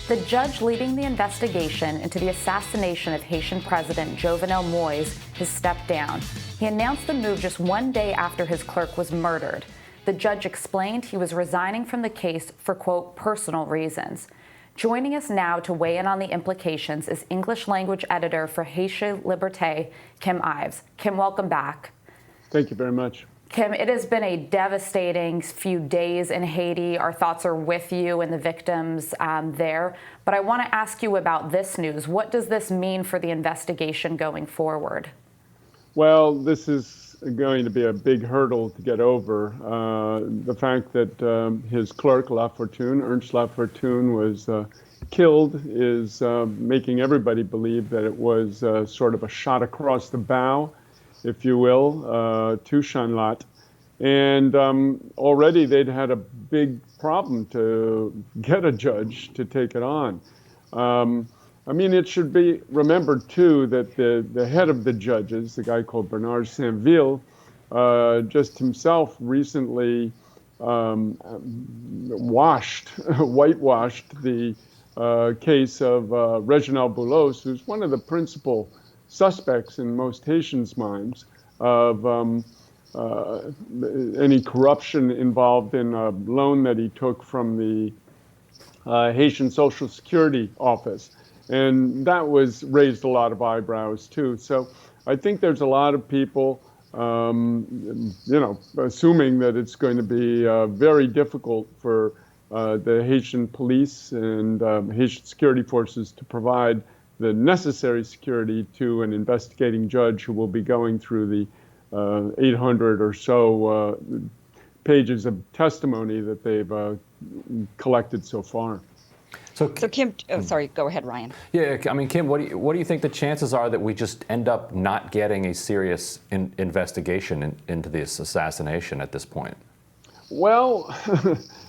The judge leading the investigation into the assassination of Haitian President Jovenel Moïse has stepped down. He announced the move just one day after his clerk was murdered. The judge explained he was resigning from the case for, quote, personal reasons. Joining us now to weigh in on the implications is English language editor for Haiti Liberté, Kim Ives. Kim, welcome back. Thank you very much. Kim, it has been a devastating few days in Haiti. Our thoughts are with you and the victims there. But I want to ask you about this news. What does this mean for the investigation going forward? Well, this is going to be a big hurdle to get over. The fact that his clerk, Ernst Lafortune, was killed is making everybody believe that it was sort of a shot across the bow, if you will, to Chanlat. And already they'd had a big problem to get a judge to take it on. I mean, it should be remembered, too, that the head of the judges, the guy called Bernard Saint-Ville, just himself recently whitewashed the case of Reginald Boulos, who's one of the principal suspects in most Haitians' minds of any corruption involved in a loan that he took from the Haitian Social Security Office. And that raised a lot of eyebrows, too. So I think there's a lot of people, assuming that it's going to be very difficult for the Haitian police and Haitian security forces to provide the necessary security to an investigating judge who will be going through the 800 or so pages of testimony that they've collected so far. So Kim, sorry, go ahead, Ryan. Yeah, I mean, Kim, what do you think the chances are that we just end up not getting a serious investigation into this assassination at this point? Well,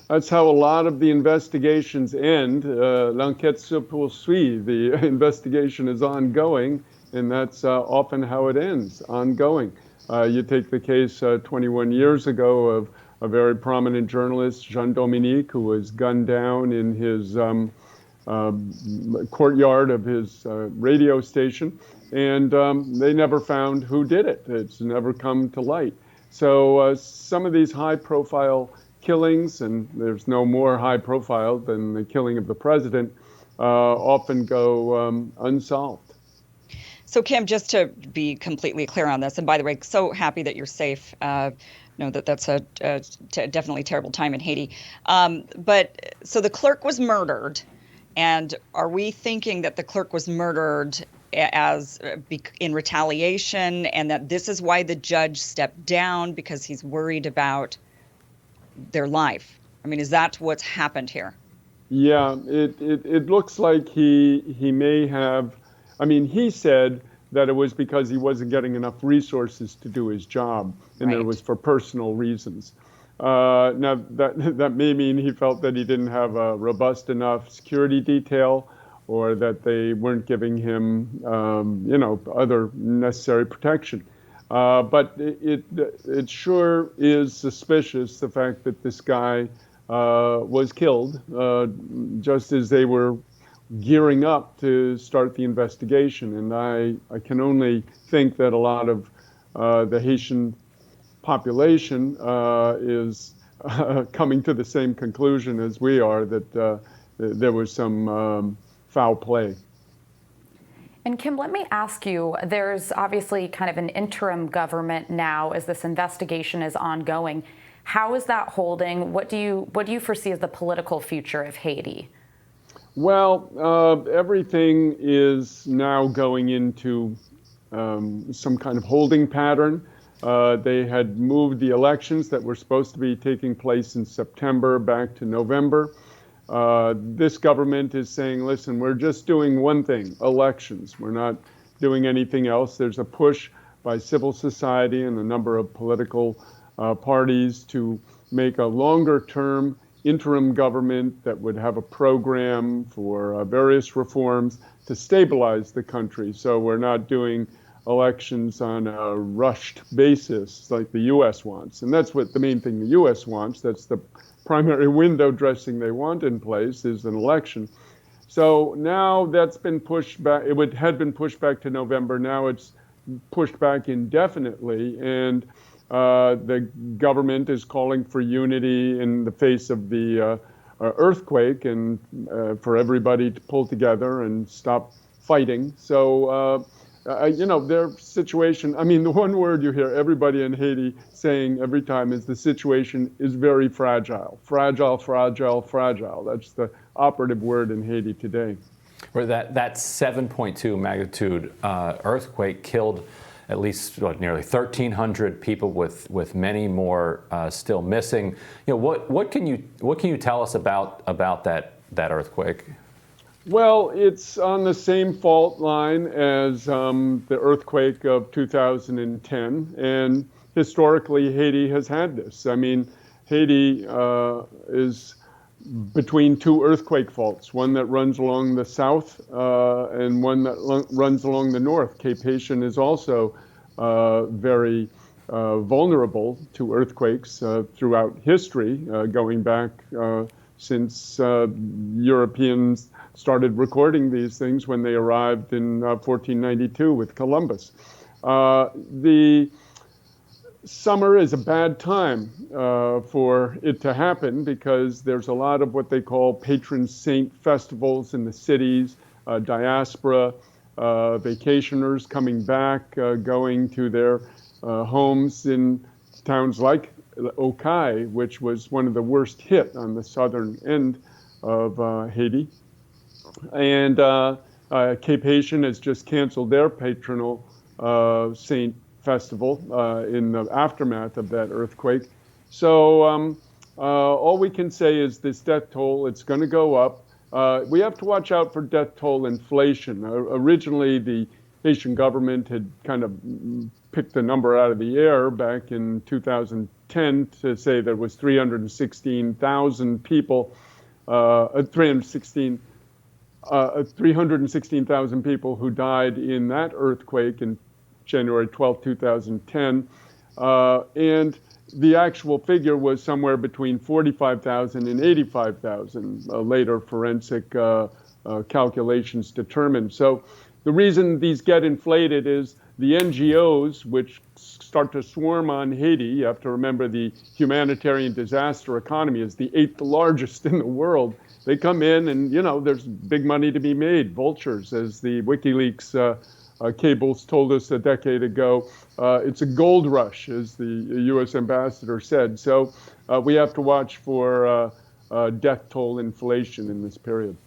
that's how a lot of the investigations end. L'enquête se poursuit. The investigation is ongoing, and that's often how it ends, ongoing. You take the case 21 years ago of a very prominent journalist, Jean-Dominique, who was gunned down in his courtyard of his radio station, and they never found who did it. It's never come to light. So some of these high-profile killings, and there's no more high-profile than the killing of the president, often go unsolved. So Kim, just to be completely clear on this, and by the way, so happy that you're safe. Know that that's a definitely terrible time in Haiti. But so the clerk was murdered, and are we thinking that the clerk was murdered as in retaliation, and that this is why the judge stepped down because he's worried about their life? I mean, is that what's happened here? Yeah, it looks like he may have. I mean, he said that it was because he wasn't getting enough resources to do his job, and that it was for personal reasons. Now, that may mean he felt that he didn't have a robust enough security detail, or that they weren't giving him, other necessary protection. But it sure is suspicious, the fact that this guy was killed just as they were gearing up to start the investigation. And I can only think that a lot of the Haitian population is coming to the same conclusion as we are, that there was some foul play. And Kim, let me ask you, there's obviously kind of an interim government now as this investigation is ongoing. How is that holding? What do you foresee as the political future of Haiti? Well, everything is now going into some kind of holding pattern. They had moved the elections that were supposed to be taking place in September back to November. This government is saying, listen, we're just doing one thing, elections. We're not doing anything else. There's a push by civil society and a number of political parties to make a longer-term interim government that would have a program for various reforms to stabilize the country. So we're not doing elections on a rushed basis like the U.S. wants. And that's what the main thing the U.S. wants. That's the primary window dressing they want in place, is an election. So now that's been pushed back. Had been pushed back to November. Now it's pushed back indefinitely. And the government is calling for unity in the face of the earthquake and for everybody to pull together and stop fighting. So, their situation, I mean, the one word you hear everybody in Haiti saying every time is the situation is very fragile. Fragile, fragile, fragile. That's the operative word in Haiti today. Where that 7.2 magnitude earthquake killed at least nearly 1,300 people, with many more still missing. What can you tell us about that earthquake? Well, it's on the same fault line as the earthquake of 2010, and historically Haiti has had this. I mean, Haiti is between two earthquake faults, one that runs along the south and one that runs along the north. Cape Haitian is also very vulnerable to earthquakes throughout history, going back since Europeans started recording these things when they arrived in 1492 with Columbus. The summer is a bad time for it to happen because there's a lot of what they call patron saint festivals in the cities, diaspora, vacationers coming back, going to their homes in towns like Okai, which was one of the worst hit on the southern end of Haiti. And Cape Haitian has just canceled their patronal saint festival in the aftermath of that earthquake. So all we can say is this death toll, it's going to go up. We have to watch out for death toll inflation. Originally, the Haitian government had kind of picked a number out of the air back in 2010 to say there was 316,000 people, 316,000 people who died in that earthquake in January 12, 2010. And the actual figure was somewhere between 45,000 and 85,000, later forensic calculations determined. So the reason these get inflated is the NGOs, which start to swarm on Haiti. You have to remember the humanitarian disaster economy is the 8th largest in the world. They come in and, there's big money to be made, vultures, as the WikiLeaks cables told us a decade ago. It's a gold rush, as the U.S. ambassador said. So we have to watch for death toll inflation in this period.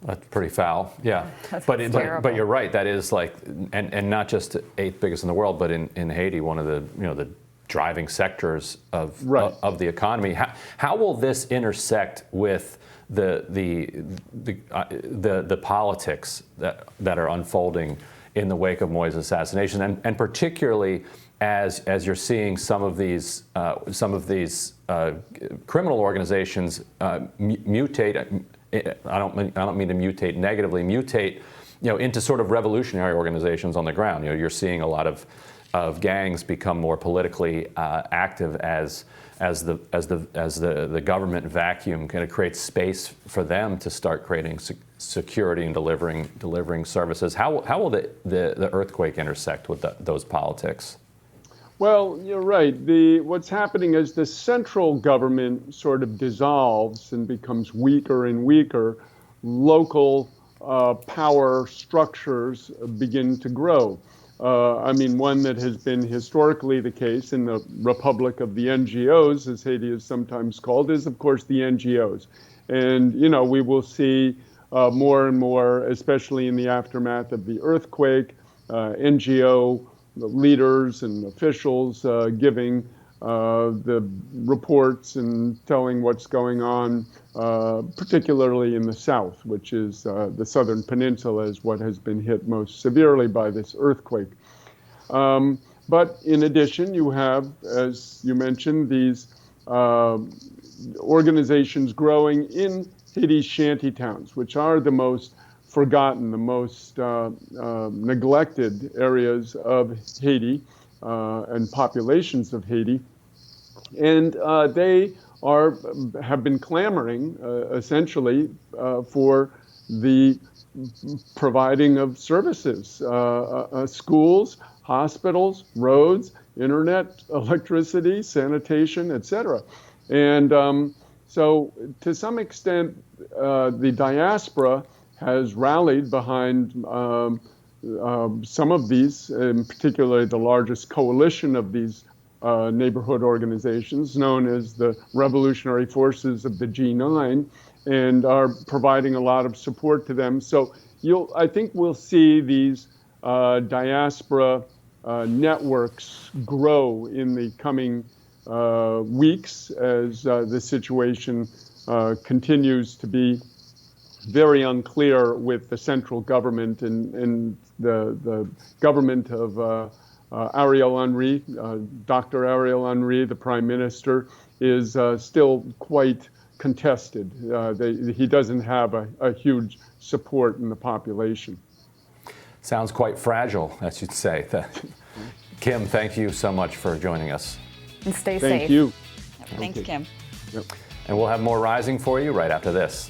That's pretty foul, yeah. But you're right. That is and not just 8th biggest in the world, but in Haiti, one of the driving sectors of the economy. How will this intersect with the politics that are unfolding in the wake of Moïse's assassination, and particularly as you're seeing some of these criminal organizations mutate. I don't mean to mutate negatively. Mutate, into sort of revolutionary organizations on the ground. You're seeing a lot of gangs become more politically active as the government vacuum kind of creates space for them to start creating security and delivering services. How will the earthquake intersect with those politics? Well, you're right. What's happening is the central government sort of dissolves and becomes weaker and weaker. Local power structures begin to grow. One that has been historically the case in the Republic of the NGOs, as Haiti is sometimes called, is, of course, the NGOs. And, we will see more and more, especially in the aftermath of the earthquake, NGO leaders and officials giving the reports and telling what's going on, particularly in the south, which is the southern peninsula is what has been hit most severely by this earthquake. But in addition, you have, as you mentioned, these organizations growing in Haiti's shanty towns, which are the most forgotten, the most neglected areas of Haiti and populations of Haiti. And they have been clamoring essentially for the providing of services, schools, hospitals, roads, internet, electricity, sanitation, etc. And so to some extent, the diaspora has rallied behind some of these, in particular the largest coalition of these neighborhood organizations, known as the Revolutionary Forces of the G9, and are providing a lot of support to them. So I think we'll see these diaspora networks grow in the coming weeks as the situation continues to be very unclear with the central government and the government of Ariel Henry. Dr. Ariel Henry, the prime minister, is still quite contested. He doesn't have a huge support in the population. Sounds quite fragile, as you'd say. Kim, thank you so much for joining us. And stay safe. Thank you. Thanks, Kim. Yep. And we'll have more Rising for you right after this.